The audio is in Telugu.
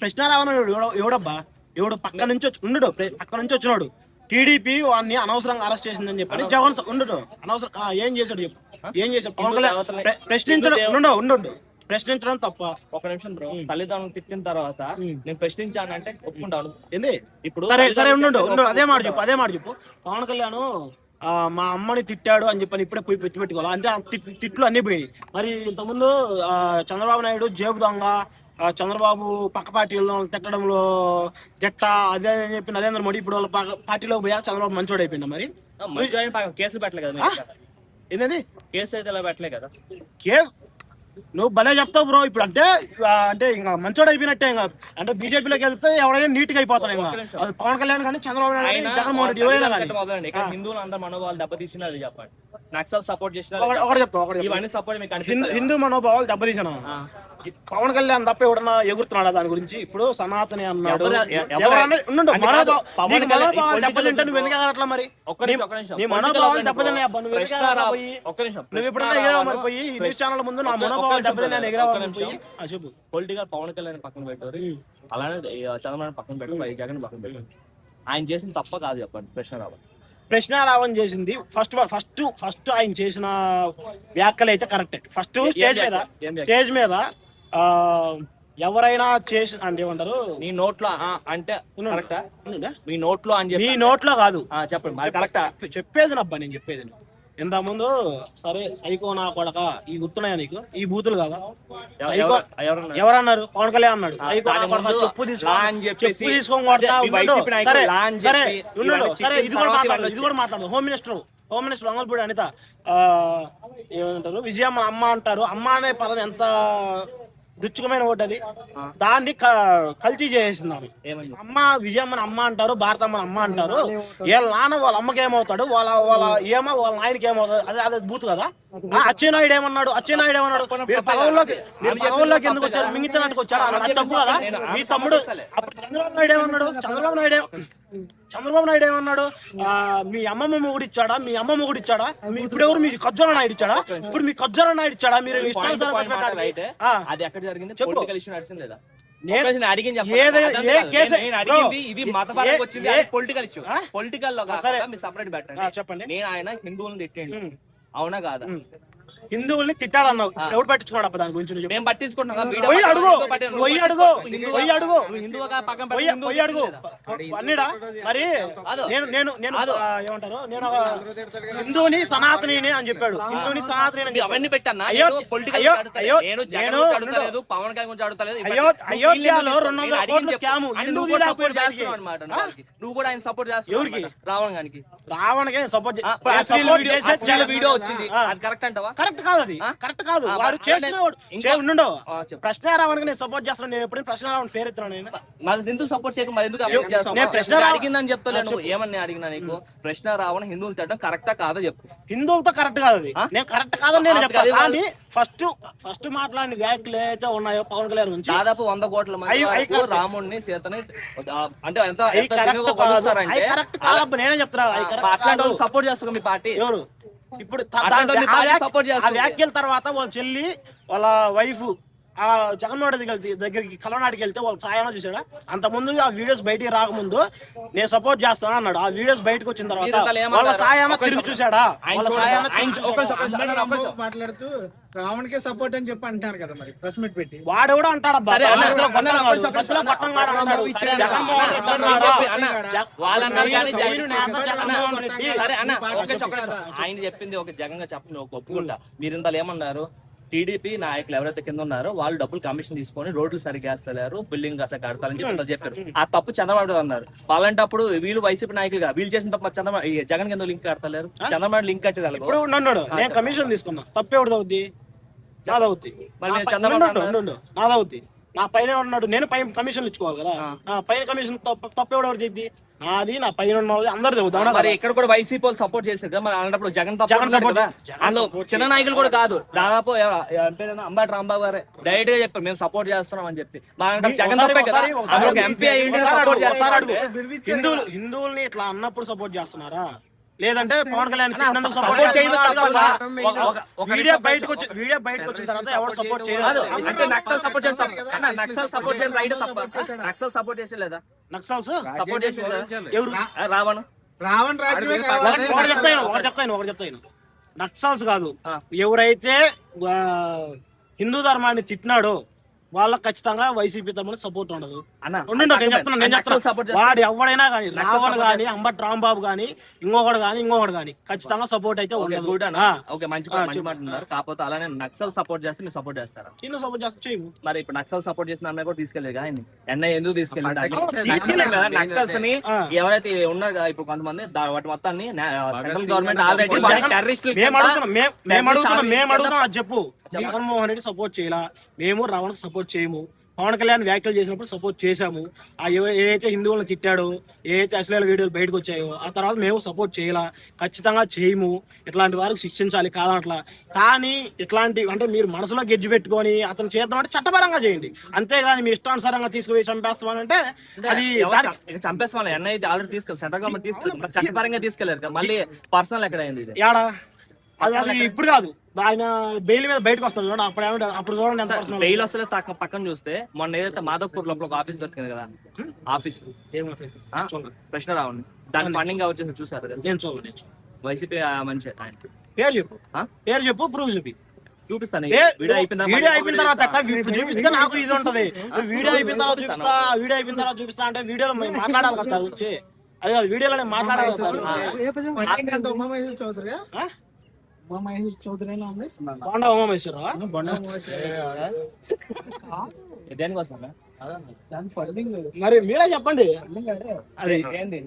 ప్రశ్నారావణ ఎవడబ్బా, ఎవడు పక్క నుంచి వచ్చి ఉండడు, పక్క నుంచి వచ్చినాడు. టీడీపీ వాడిని అనవసరంగా అరెస్ట్ చేసిందని చెప్పని జగన్ ఉండడు. అనవసరం ఏం చేశాడు చెప్పు, ఏం చేశాడు? పవన్ కళ్యాణ్ ప్రశ్నించడం ఉండు ప్రశ్నించడం తప్ప. ఒక నిమిషం బ్రో, తల్లిదండ్రులు తిట్టిన తర్వాత నేను ప్రశ్నించానంటే ఒప్పుకుంటాను. ఏంది ఇప్పుడు? సరే ఉండు అదే మాట చెప్పు. పవన్ కళ్యాణ్ మా అమ్మని తిట్టాడు అని చెప్పని ఇప్పుడే పోయి పెట్టుకోవాలి అంటే తిట్లు అన్ని పోయి. మరి ఇంతకుముందు చంద్రబాబు నాయుడు జేబు దొంగ, చంద్రబాబు పక్క పార్టీలో తిట్టడంలో అదే అని చెప్పి నరేంద్ర మోడీ ఇప్పుడు వాళ్ళ పార్టీలో పోయా చంద్రబాబు మంచోడు అయిపోయిందా? మరి కేసులు పెట్టలే కదా, ఏంటండి కేసు అయితే ఇలా పెట్టలే కదా. కేసు నువ్వు భలే చెప్తావు బ్రో. ఇప్పుడు అంటే ఇంకా మంచోడు అయిపోయినట్టే. ఇంకా అంటే బీజేపీలోకి వెళ్తే ఎవరైనా నీట్ గా అయిపోతాడు. ఇంకా అది పవన్ కళ్యాణ్ కానీ చంద్రబాబు నాయుడు కానీ జగన్మోహన్ రెడ్డి ఎవరైనా కానీ. హిందువులు అందరూ మనోభావాలు దెబ్బతీసిన అది చెప్పండి. నక్సల్ సపోర్ట్ చేసిన ఒకటి చెప్తా, ఇవన్నీ సపోర్ట్ మీకు హిందూ మనోభావాలు దెబ్బతీసిన పవన్ కళ్యాణ్ తప్ప ఎవడన్నా ఎగురుతున్నాడా దాని గురించి? ఇప్పుడు సనాతని అన్నాడు. మనోభావాలు దెబ్బతింటే నువ్వు ఎందుకు ఎగరట్లా? మరి నీ మనోభావాలు దెబ్బతిన్నాయి. నువ్వు ఎప్పుడన్నా ఎగిరావా మరి పోయి న్యూస్ ఛానల్ ముందు? నా మనోభావాలు దెబ్బతిన్నాను ఎగిరావా పోయి చెప్పు. పొలిటికల్ పవన్ కళ్యాణ్ పక్కన పెట్టారు, అలానే చంద్రబాబు పక్కన పెట్టారు, జగన్ పక్కన పెట్టారు. ఆయన చేసిన తప్ప కాదు చెప్పండి. ప్రశ్నారావణ చేసింది ఫస్ట్ ఆయన చేసిన వ్యాఖ్యలు అయితే కరెక్టే. ఫస్ట్ స్టేజ్ మీద ఎవరైనా చేసి అంటే ఏమంటారు, నీ నోట్లో అంటే మీ నోట్లో అని నీ నోట్లో కాదు చెప్పండి కరెక్టా చెప్పేది నబ్బా. నేను చెప్పేది ఇంత ముందు సరే సైకో నా కొడక ఈ గుర్తున్నాయా నీకు? ఈ బూతులు కాదా? సైకో ఎవరన్నారు? పవన్ కళ్యాణ్ అన్నాడు సైకో నా కొడక, చెప్పు తీసుకొని కొడతా. సరే ఇది కూడా మాట్లాడదు. హోమ్ మినిస్టర్ వంగల్పూడి అనిత ఏమంటారు, విజయమ్మ అమ్మ అంటారు. అమ్మ అనే పదం ఎంత దుచ్చుకమైన ఓటు అది. దాన్ని కల్తీ చేసేసింది ఆమె. అమ్మ విజయమ్మని అమ్మ అంటారు, భారతమ్మని అమ్మ అంటారు. వీళ్ళ నాన్న వాళ్ళ అమ్మకి ఏమవుతాడు, వాళ్ళ నాయనకి ఏమవుతాడు? అదే బూత్ కదా. అచ్చెన్నాయుడు ఏమన్నాడు? మీరు పదవుల్లోకి ఎందుకు వచ్చారు? మింగితనానికి వచ్చారు. అది తప్పు కదా. మీ తమ్ముడు అప్పుడు చంద్రబాబు నాయుడు ఏమన్నాడు? మీ అమ్మమ్మ మొగుడు ఇచ్చాడా, మీ అమ్మ మొగుడు ఇచ్చాడా? ఇప్పుడు ఎవరు? మీ కజ్జల నాయుడు ఇచ్చాడా? ఇప్పుడు మీ కజ్జల నాయుడు ఇచ్చాడా? మీరు చెప్పండి. నేను ఆయన హిందువులను తిట్టండి, అవునా కాదా? హిందువుల్ని తిట్టాలన్నావు, ఎవరు పట్టించుకోడు అప్ప దాని గురించి? మేము పట్టించుకుంటున్నాం. మరి నేను ఏమంటారు, నేను హిందువుని సనాతని అని చెప్పాడు. హిందువుని సనాతని అవన్నీ పెట్టాను. పవన్ కళ్యాణ్ గురించి అడుగుతలేదు. అయోధ్యలో 200 కోట్ల స్కామ్ నువ్వు కూడా ఆయన సపోర్ట్ చేస్తావు. ఎవరికి? రావణ్కి సపోర్ట్ వీడియో వచ్చింది. అది కరెక్ట్ అంటావా? కరెక్ట్ కాదు, అది కరెక్ట్ కాదు. వాడు చేసినవాడు ఉండో ప్రశ్నారావణకి నేను సపోర్ట్ చేస్తాను. నేను ఎప్పుడు ప్రశ్నారావణ పేరు ఎత్తున్నాను. నేను ఎందుకు సపోర్ట్ చేయక మరి ఎందుకు అడిగిందని చెప్తాను. ఏమని అడిగినా నీకు? ప్రశ్నారావణ హిందువులు తిట్టడం కరెక్టా కాదో చెప్పు. హిందువులతో కరెక్ట్ కాదు అది. నేను కరెక్ట్ కాదని నేను చెప్తాను. కానీ ఫస్ట్ మాట్లాడిన వ్యాఖ్యలు ఏదైతే ఉన్నాయో పవన్ కళ్యాణ్ నుంచి దాదాపు 100 కోట్ల మంది రాముడిని సీతని అంటే కరెక్ట్ కాదబ్బా. నేనే చెప్తున్నా అట్లాంటి సపోర్ట్ చేస్తున్నా మీ పార్టీ. ఎవరు ఇప్పుడు వ్యాఖ్యల తర్వాత వాళ్ళ చెల్లి వాళ్ళ వైఫ్ ఆ జగన్మోహన్ రెడ్డి దగ్గరికి కలవనాటికి వెళ్తే వాళ్ళ సాయన చూసాడా? అంత ముందు ఆ వీడియోస్ బయటికి రాకముందు నేను సపోర్ట్ చేస్తాను అన్నాడు. ఆ వీడియోస్ బయటకు వచ్చిన తర్వాత వాళ్ళ సాయన తిరిగి చూసాడా? వాళ్ళ సాయన మాట్లాడుతూ రావణ్కే సపోర్ట్ అని చెప్పి అంటారు కదా, మరి ప్రెస్ మీట్ పెట్టి వాడు కూడా అంటాడు. ఆయన చెప్పింది ఒక జగన్గా చెప్పండి, ఒక ఒప్పుకుంటా. మీరు ఇంతలో ఏమన్నారు? టీడీపీ నాయకులు ఎవరైతే కింద ఉన్నారో వాళ్ళు డబ్బులు కమిషన్ తీసుకొని రోడ్లు సరిగ్గా వేస్తలేరు, బిల్డింగ్ అసలు కడతారని చెప్పారు. ఆ తప్పు చంద్రబాబు అన్నారు. అలాంటప్పుడు వీళ్ళు వైసీపీ నాయకులుగా వీళ్ళు చేసిన తప్ప చంద్రబాబు జగన్ కింద లింక్ కడతలేరు. చంద్రబాబు లింక్ కట్టి నేను కమిషన్ తీసుకున్నా, తప్పేవుతుంది నాదవుద్ది. నాదవుద్ది. నా పైన ఉన్నాడు, నేను పైన కమిషన్లు ఇచ్చుకోవాలి కదా. పైన కమిషన్ తప్పేవాడు నాది, నా పైన ఉన్నది అందరిది. మరి ఇక్కడ కూడా వైసీపీ వాళ్ళు సపోర్ట్ చేశారు కదా. మరి అలాంటప్పుడు జగన్ కదా. అందులో చిన్న నాయకులు కూడా కాదు, దాదాపు అంబటి రాంబాబు గారే డైరెక్ట్ గా చెప్పారు మేము సపోర్ట్ చేస్తున్నాం అని చెప్పి. జగన్ ఎంపీ హిందువుల్ని ఇట్లా అన్నప్పుడు సపోర్ట్ చేస్తున్నారా? లేదంటే పవన్ కళ్యాణ్ తిట్టినందుకు సపోర్ట్ సపోర్ట్ చేయడం తప్పలా? వీడియో బయటకు వచ్చిన తర్వాత ఎవరు సపోర్ట్ కాదు, చేయలేదు. అంటే నక్సల్ సపోర్ట్ చేయడం తప్ప. అన్న, నక్సల్ సపోర్ట్ చేయడం రైట్ తప్ప? నక్సల్ సపోర్ట్ చేసేలేదా? నక్సల్స్ సపోర్ట్ చేసేదా? ఎవరు? రావణ్ రావణ్ రాజ్యమే ఒకటి చెప్తాను నక్సల్స్ కాదు, ఎవరైతే హిందూ ధర్మాన్ని తిట్టినాడో వాళ్ళకి ఖచ్చితంగా వైసీపీ తరపున సపోర్ట్ ఉండదు. అన్న, నేను చెప్తున్నా వాడు ఎవడైనా కానీ, రావణ్ గానీ, అంబట్ రాంబాబు గానీ, ఇంకొకటి గానీ ఖచ్చితంగా సపోర్ట్ అయితే ఉండదు. గుడ్ అన్న, ఓకే, మంచి మాట ఉన్నారు. కాకపోతే అలానే నక్సల్ సపోర్ట్ చేస్తే మీరు సపోర్ట్ చేస్తారా? చిన్న సపోర్ట్ చేస్తే చేయము. మరి ఇప్పుడు నక్సల్ సపోర్ట్ చేసిన అమ్మాయి కూడా తీసుకెళ్ళలేదు ఆయన. ఎన్ఐ ఎందుకు తీసుకెళ్ళలేదు కదా? నక్సల్స్ ని ఎవరైతే ఉన్నారు కదా ఇప్పుడు కొంతమంది, వాటి మొత్తాన్ని సెంట్రల్ గవర్నమెంట్ ఆల్రెడీ టెర్రరిస్టులు మేము అడుగుతున్నాం అది చెప్పు. జగన్మోహన్ రెడ్డి సపోర్ట్ చేయాల, మేము రావణ్కి సపోర్ట్ చేయము. పవన్ కళ్యాణ్ వ్యాఖ్యలు చేసినప్పుడు సపోర్ట్ చేశాము. ఏదైతే హిందువులను తిట్టాడో, ఏదైతే అశ్లీల వీడియోలు బయటకు వచ్చాయో ఆ తర్వాత మేము సపోర్ట్ చేయాల, ఖచ్చితంగా చేయము. ఇట్లాంటి వారికి శిక్షించాలి కాదనట్లా. కానీ ఇట్లాంటి అంటే మీరు మనసులో గెడ్జి పెట్టుకొని అతను చేద్దాం అంటే చట్టపరంగా చేయండి, అంతేగాని మీ ఇష్టానుసారంగా తీసుకుపోయి చంపేస్తామనంటే అది చంపేస్తాం. ఎన్ఐ ఆల్రెడీ తీసుకెళ్ళి సెంట్రల్ గవర్నమెంట్ తీసుకెళ్ళి చట్టపరంగా తీసుకెళ్లారు. మళ్ళీ పర్సనల్ ఎక్కడ అయింది? ఏడా అది ఇప్పుడు కాదు, ఆయన బెయిల్ మీద బయటకు వస్తాడు చూడండి, అప్పుడు చూడండి ఎంత పర్సనల్. బెయిల్ వస్తలే పక్కన చూస్తే మొన్న ఏదైతే మాధవ్పూర్ లోపల ఒక ఆఫీస్ దొరికింది కదా, ఆఫీస్ కృష్ణరావు, దాని ఫండింగ్ వచ్చేసి చూసారు కదా? నేను చూడండి, వైసీపీ మంచి పేరు చెప్పు ప్రూఫ్ చూపి చూపిస్తాను. వీడియో అయిపోయిన తర్వాత ఇప్పుడు చూపిస్తే నాకు ఇది ఉంటది. వీడియో అయిపోయిన తర్వాత చూపిస్తా అంటే వీడియోలో మాట్లాడాలి కదా వచ్చి, అదే కాదు వీడియోలో మాట్లాడాలి కదా. ఉమామహేశ్వర చౌదరి ఉమామహేశ్వర చౌదరి ఉంది, బొండా ఉమామహేశ్వరరావు. మరి మీరే చెప్పండి. అది ఏంది